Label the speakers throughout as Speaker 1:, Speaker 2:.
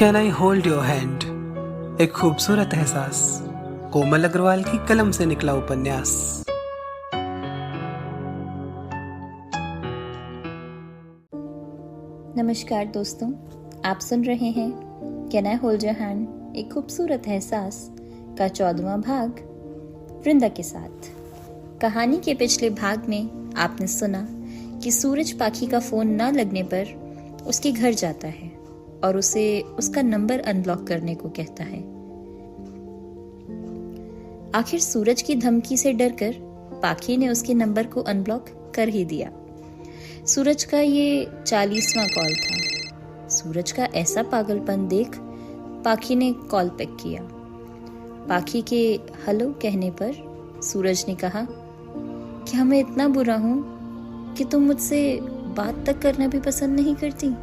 Speaker 1: Can I hold your hand, एक खूबसूरत एहसास, कोमल अग्रवाल की कलम से निकला उपन्यास।
Speaker 2: नमस्कार दोस्तों, आप सुन रहे हैं can I hold your hand, एक खूबसूरत एहसास का 14वां भाग वृंदा के साथ। कहानी के पिछले भाग में आपने सुना कि सूरज पाखी का फोन न लगने पर उसके घर जाता है और उसे उसका नंबर अनब्लॉक करने को कहता है। आखिर सूरज की धमकी से डरकर पाखी ने उसके नंबर को अनब्लॉक कर ही दिया। सूरज का ये 40वां कॉल था। सूरज का ऐसा पागलपन देख पाखी ने कॉल पिक किया। पाखी के हेलो कहने पर सूरज ने कहा, क्या मैं इतना बुरा हूं कि तुम मुझसे बात तक करना भी पसंद नहीं करती?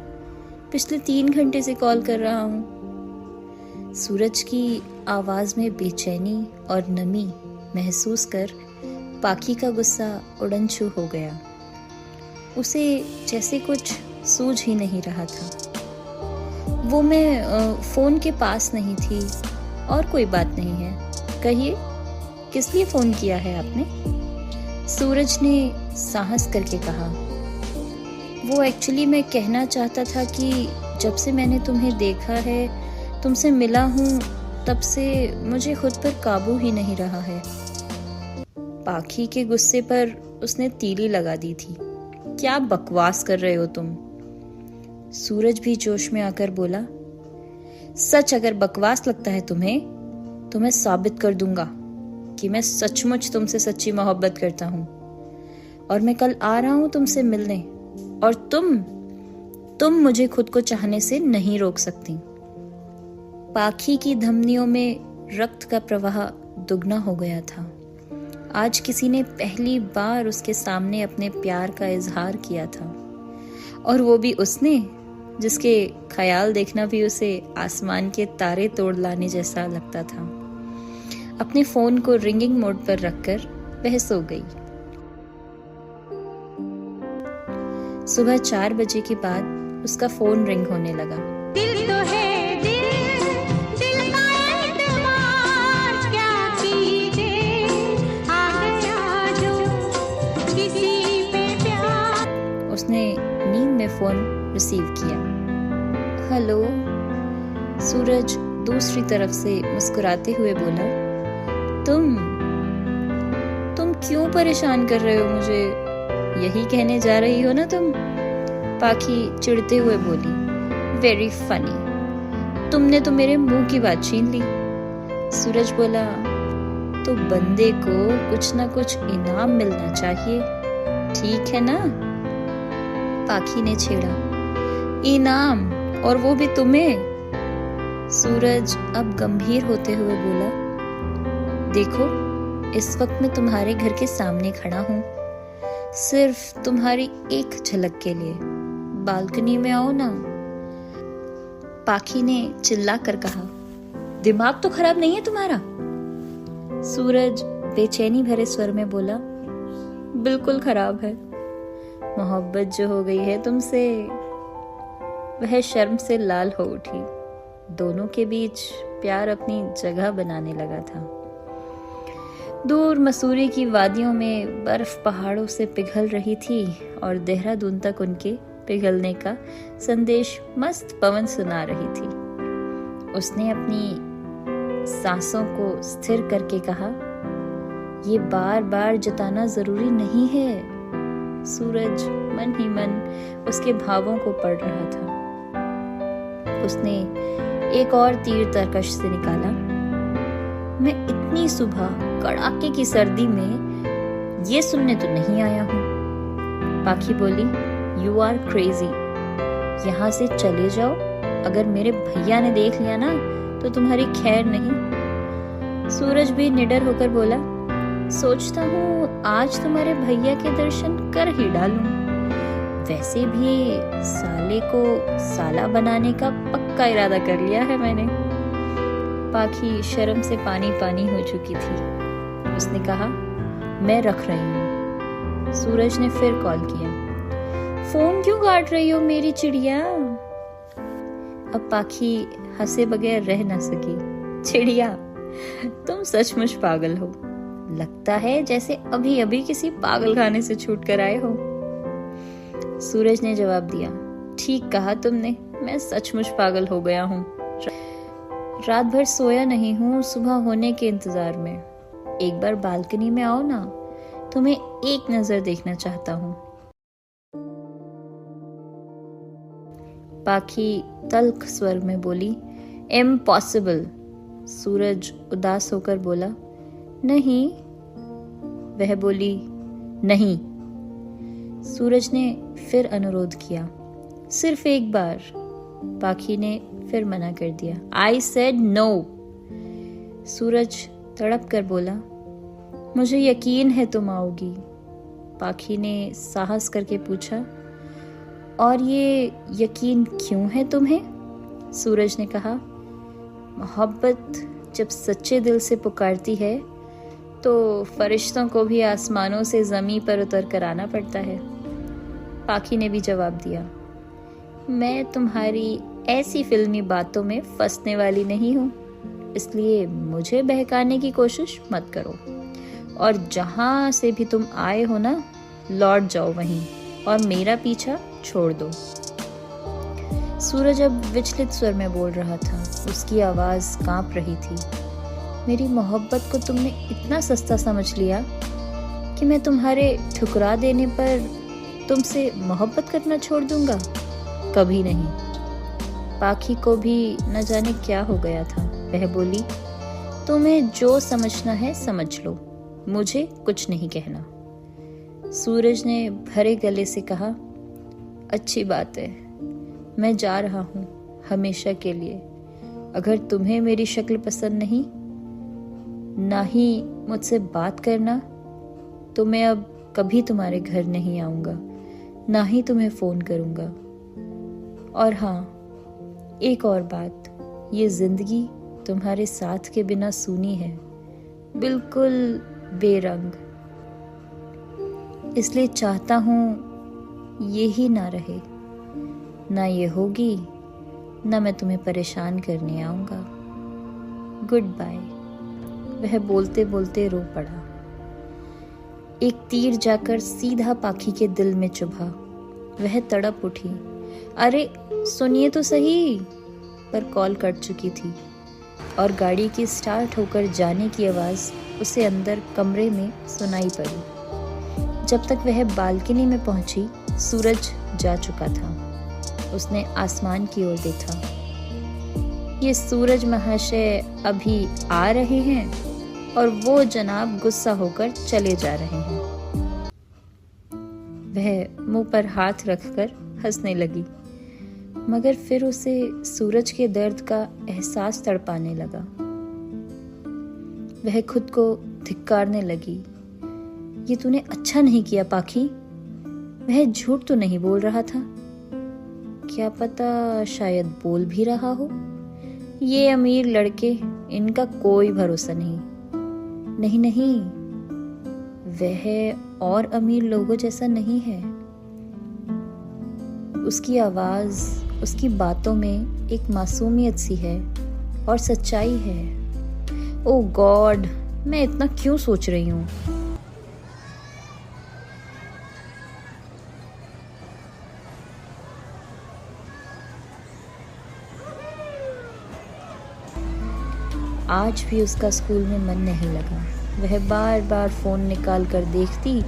Speaker 2: पिछले 3 घंटे से कॉल कर रहा हूं। सूरज की आवाज में बेचैनी और नमी महसूस कर पाखी का गुस्सा उड़नछू हो गया। उसे जैसे कुछ सूझ ही नहीं रहा था। वो मैं फोन के पास नहीं थी और कोई बात नहीं है। कहिए, किस लिए फोन किया है आपने? सूरज ने साहस करके कहा। वो एक्चुअली मैं कहना चाहता था कि जब से मैंने तुम्हें देखा है, तुमसे मिला हूँ, तब से मुझे खुद पर काबू ही नहीं रहा है। पाखी के गुस्से पर उसने तीली लगा दी थी। क्या बकवास कर रहे हो तुम? सूरज भी जोश में आकर बोला, सच अगर बकवास लगता है तुम्हें, तो मैं साबित कर दूंगा कि मैं सचमुच तुमसे सच्ची मोहब्बत करता हूँ और मैं कल आ रहा हूँ तुमसे मिलने, और तुम मुझे खुद को चाहने से नहीं रोक सकती। पाखी की धमनियों में रक्त का प्रवाह दुगना हो गया था। आज किसी ने पहली बार उसके सामने अपने प्यार का इजहार किया था, और वो भी उसने जिसके ख्याल देखना भी उसे आसमान के तारे तोड़ लाने जैसा लगता था। अपने फोन को रिंगिंग मोड पर रखकर वह सो गई। सुबह 4 बजे के बाद उसका फोन रिंग होने लगा।
Speaker 3: दिल तो है दिल का एतबार क्या कीजिए, आ गया जो किसी पे प्यार।
Speaker 2: उसने नींद में फोन रिसीव किया। हेलो। सूरज दूसरी तरफ से मुस्कुराते हुए बोला, तुम क्यों परेशान कर रहे हो मुझे? यही कहने जा रही हो ना तुम? पाखी चिढ़ते हुए बोली, वेरी फनी, तुमने तो मेरे मुंह की बात छीन ली। सूरज बोला, तो बंदे को कुछ ना कुछ इनाम मिलना चाहिए, ठीक है ना? पाखी ने छेड़ा, इनाम, और वो भी तुम्हें? सूरज अब गंभीर होते हुए बोला, देखो, इस वक्त मैं तुम्हारे घर के सामने खड़ा हूं, सिर्फ तुम्हारी एक झलक के लिए। बालकनी में आओ ना। पाखी ने चिल्ला कर कहा, दिमाग तो खराब नहीं है तुम्हारा? सूरज बेचैनी भरे स्वर में बोला, बिल्कुल खराब है। मोहब्बत जो हो गई है तुमसे। वह शर्म से लाल हो उठी। दोनों के बीच प्यार अपनी जगह बनाने लगा था। दूर मसूरी की वादियों में बर्फ पहाड़ों से पिघल रही थी और देहरादून तक उनके पिघलने का संदेश मस्त पवन सुना रही थी। उसने अपनी सांसों को स्थिर करके कहा, ये बार बार जताना जरूरी नहीं है। सूरज मन ही मन उसके भावों को पढ़ रहा था। उसने एक और तीर तरकश से निकाला, मैं इतनी सुबह कड़ाके की सर्दी में ये सुनने तो नहीं आया हूं। पाखी बोली, यू आर क्रेजी, यहाँ से चले जाओ। अगर मेरे भैया ने देख लिया ना तो तुम्हारी खैर नहीं। सूरज भी निडर होकर बोला, सोचता हूँ आज तुम्हारे भैया के दर्शन कर ही डालूं। वैसे भी साले को साला बनाने का पक्का इरादा कर लिया है मैंने। पाखी शर्म से पानी पानी हो चुकी थी। उसने कहा, मैं रख रही हूँ। सूरज ने फिर कॉल किया, फोन क्यों काट रही हो मेरी चिड़िया? अब पाखी हंसे बगैर रह ना सकी। चिड़िया, तुम सचमुच पागल हो। लगता है जैसे अभी अभी किसी पागल खाने से छूट कर आए हो। सूरज ने जवाब दिया, ठीक कहा तुमने, मैं सचमुच पागल हो गया हूँ। रात भर सोया नहीं हूँ, सुबह होने के इंतजार में। एक बार बालकनी में आओ ना, तुम्हें एक नजर देखना चाहता हूँ। पाखी तल्ख स्वर में बोली, इम्पॉसिबल। सूरज उदास होकर बोला, नहीं। वह बोली, नहीं। सूरज ने फिर अनुरोध किया, सिर्फ एक बार। पाखी ने फिर मना कर दिया, आई सेड नो। सूरज तड़प कर बोला, मुझे यकीन है तुम आओगी। पाखी ने साहस करके पूछा, और ये यकीन क्यों है तुम्हें? सूरज ने कहा, मोहब्बत जब सच्चे दिल से पुकारती है तो फरिश्तों को भी आसमानों से ज़मीं पर उतर कर आना पड़ता है। पाखी ने भी जवाब दिया, मैं तुम्हारी ऐसी फिल्मी बातों में फंसने वाली नहीं हूँ, इसलिए मुझे बहकाने की कोशिश मत करो। और जहाँ से भी तुम आए हो ना, लौट जाओ वहीं और मेरा पीछा छोड़ दो। सूरज अब विचलित स्वर में बोल रहा था, उसकी आवाज़ कांप रही थी। मेरी मोहब्बत को तुमने इतना सस्ता समझ लिया कि मैं तुम्हारे ठुकरा देने पर तुमसे मोहब्बत करना छोड़ दूंगा? कभी नहीं। पाखी को भी न जाने क्या हो गया था। वह बोली, तुम्हें जो समझना है समझ लो, मुझे कुछ नहीं कहना। सूरज ने भरे गले से कहा, अच्छी बात है, मैं जा रहा हूँ हमेशा के लिए। अगर तुम्हें मेरी शक्ल पसंद नहीं, ना ही मुझसे बात करना, तो मैं अब कभी तुम्हारे घर नहीं आऊँगा, ना ही तुम्हें फ़ोन करूँगा। और हाँ, एक और बात, ये ज़िंदगी तुम्हारे साथ के बिना सूनी है, बिल्कुल बेरंग। इसलिए चाहता हूँ ये ही ना रहे, ना ये होगी, ना मैं तुम्हें परेशान करने आऊँगा। Good bye. वह बोलते बोलते रो पड़ा। एक तीर जाकर सीधा पाखी के दिल में चुभा। वह तड़प उठी, अरे सुनिए तो सही। पर कॉल कट चुकी थी और गाड़ी की स्टार्ट होकर जाने की आवाज़ उसे अंदर कमरे में सुनाई पड़ी। जब तक वह बालकनी में पहुंची, सूरज जा चुका था। उसने आसमान की ओर देखा। ये सूरज महाशय अभी आ रहे हैं और वो जनाब गुस्सा होकर चले जा रहे हैं। वह मुंह पर हाथ रखकर हंसने लगी, मगर फिर उसे सूरज के दर्द का एहसास तड़पाने लगा। वह खुद को धिक्कारने लगी। ये तूने अच्छा नहीं किया पाखी। वह झूठ तो नहीं बोल रहा था। क्या पता शायद बोल भी रहा हो। ये अमीर लड़के, इनका कोई भरोसा नहीं। नहीं नहीं, वह और अमीर लोगों जैसा नहीं है। उसकी आवाज़, उसकी बातों में एक मासूमियत सी है और सच्चाई है। ओह गॉड, मैं इतना क्यों सोच रही हूँ? आज भी उसका स्कूल में मन नहीं लगा। वह बार बार फ़ोन निकाल कर देखती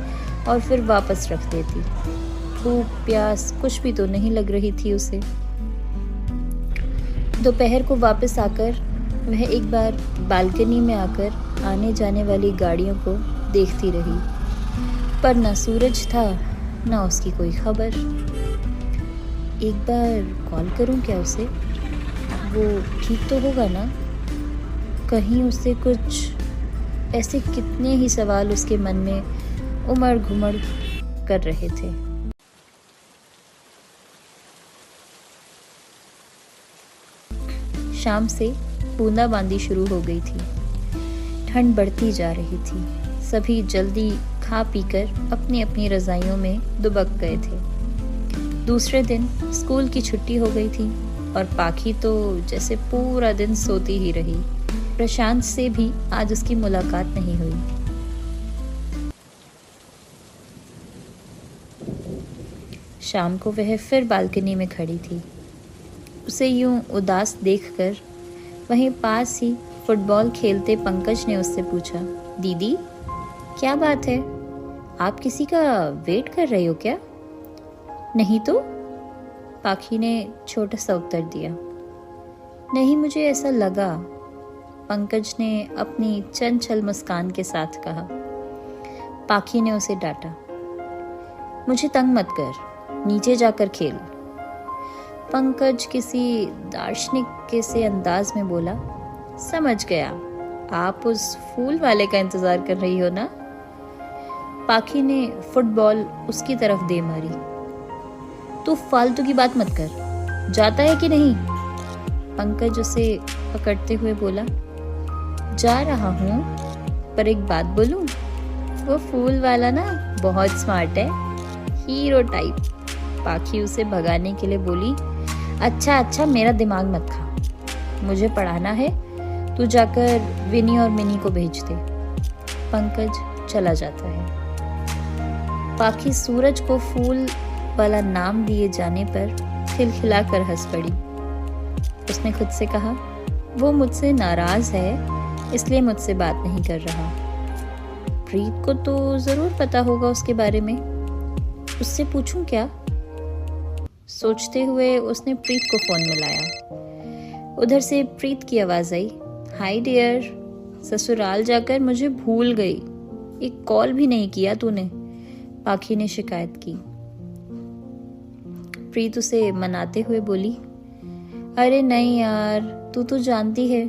Speaker 2: और फिर वापस रख देती। भूख प्यास कुछ भी तो नहीं लग रही थी उसे। दोपहर को वापस आकर वह एक बार बालकनी में आकर आने जाने वाली गाड़ियों को देखती रही, पर न सूरज था न उसकी कोई खबर। एक बार कॉल करूं क्या उसे? वो ठीक तो होगा ना? कहीं उससे कुछ ऐसे कितने ही सवाल उसके मन में उमड़ घुमड़ कर रहे थे। शाम से बूंदाबांदी शुरू हो गई थी। ठंड बढ़ती जा रही थी। सभी जल्दी खा पीकर अपनी अपनी रजाइयों में दुबक गए थे। दूसरे दिन स्कूल की छुट्टी हो गई थी। और पाखी तो जैसे पूरा दिन सोती ही रही। प्रशांत से भी आज उसकी मुलाकात नहीं हुई। शाम को वह फिर बालकनी में खड़ी थी। उसे यूं उदास देखकर वहीं पास ही फुटबॉल खेलते पंकज ने उससे पूछा, दीदी क्या बात है, आप किसी का वेट कर रहे हो क्या? नहीं तो, पाखी ने छोटा सा उत्तर दिया। नहीं, मुझे ऐसा लगा, पंकज ने अपनी चंचल मुस्कान के साथ कहा। पाखी ने उसे डांटा, मुझे तंग मत कर, नीचे जाकर खेल। पंकज किसी दार्शनिक के से अंदाज में बोला, समझ गया, आप उस फूल वाले का इंतजार कर रही हो ना? पाखी ने फुटबॉल उसकी तरफ दे मारी। तू फालतू की बात मत कर, जाता है कि नहीं? पंकज उसे पकड़ते हुए बोला, जा रहा हूँ, पर एक बात बोलूं, वो फूल वाला ना बहुत स्मार्ट है, हीरो टाइप। पाखी उसे भगाने के लिए बोली, अच्छा मेरा दिमाग मत खा, मुझे पढ़ाना है, तू जाकर विनी और मिनी को भेज दे। पंकज चला जाता है। पाखी सूरज को फूल वाला नाम दिए जाने पर खिलखिलाकर हंस पड़ी। उसने खुद से कहा, वो मुझसे नाराज है, इसलिए मुझसे बात नहीं कर रहा। प्रीत को तो जरूर पता होगा उसके बारे में, उससे पूछूं क्या? सोचते हुए उसने प्रीत को फोन मिलाया। उधर से प्रीत की आवाज आई, हाय डियर, ससुराल जाकर मुझे भूल गई, एक कॉल भी नहीं किया तूने, पाखी ने शिकायत की। प्रीत उसे मनाते हुए बोली, अरे नहीं यार, तू तो जानती है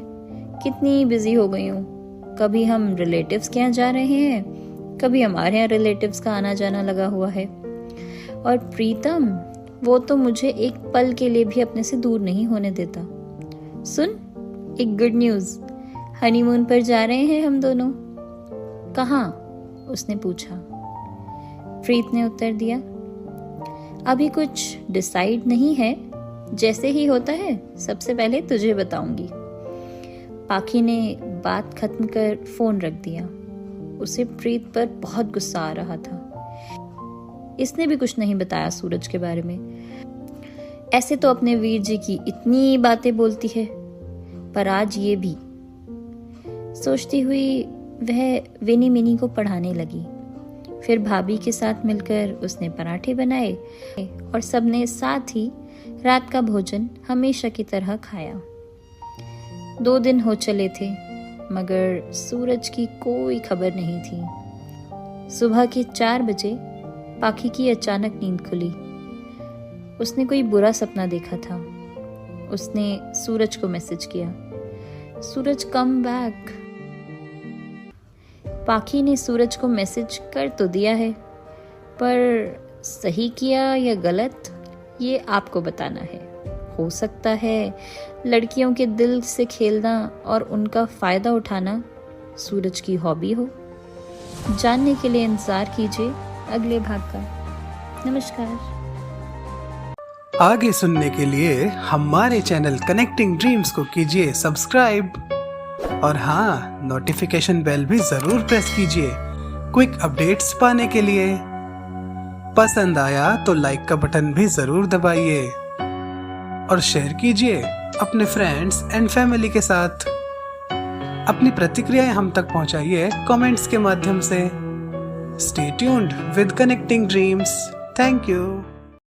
Speaker 2: कितनी बिजी हो गई हूँ, कभी हम रिलेटिव्स के यहाँ जा रहे हैं, कभी हमारे यहाँ रिलेटिव्स का आना जाना लगा हुआ है। और प्रीतम, वो तो मुझे एक पल के लिए भी अपने से दूर नहीं होने देता। सुन, एक गुड न्यूज, हनीमून पर जा रहे हैं हम दोनों। कहाँ? उसने पूछा। प्रीत ने उत्तर दिया, अभी कुछ डिसाइड नहीं है, जैसे ही होता है सबसे पहले तुझे बताऊंगी। पाखी ने बात खत्म कर फोन रख दिया। उसे प्रीत पर बहुत गुस्सा आ रहा था। इसने भी कुछ नहीं बताया सूरज के बारे में। ऐसे तो अपने वीर जी की इतनी बातें बोलती है, पर आज ये भी। सोचती हुई वह विनी मिनी को पढ़ाने लगी। फिर भाभी के साथ मिलकर उसने पराठे बनाए और सबने साथ ही रात का भोजन हमेशा की तरह खाया। 2 दिन हो चले थे, मगर सूरज की कोई खबर नहीं थी। सुबह के 4 बजे पाखी की अचानक नींद खुली। उसने कोई बुरा सपना देखा था। उसने सूरज को मैसेज किया, सूरज कम बैक। पाखी ने सूरज को मैसेज कर तो दिया है, पर सही किया या गलत ये आपको बताना है। हो सकता है लड़कियों के दिल से खेलना और उनका फायदा उठाना सूरज की हॉबी हो। जानने के लिए इंतजार कीजिए अगले भाग का। नमस्कार।
Speaker 1: आगे सुनने के लिए हमारे चैनल कनेक्टिंग ड्रीम्स को कीजिए सब्सक्राइब, और हाँ, नोटिफिकेशन बेल भी जरूर प्रेस कीजिए क्विक अपडेट्स पाने के लिए। पसंद आया तो लाइक का बटन भी जरूर दबाइए और शेयर कीजिए अपने फ्रेंड्स एंड फैमिली के साथ। अपनी प्रतिक्रियाएं हम तक पहुंचाइए कमेंट्स के माध्यम से। Stay tuned with connecting dreams. Thank you.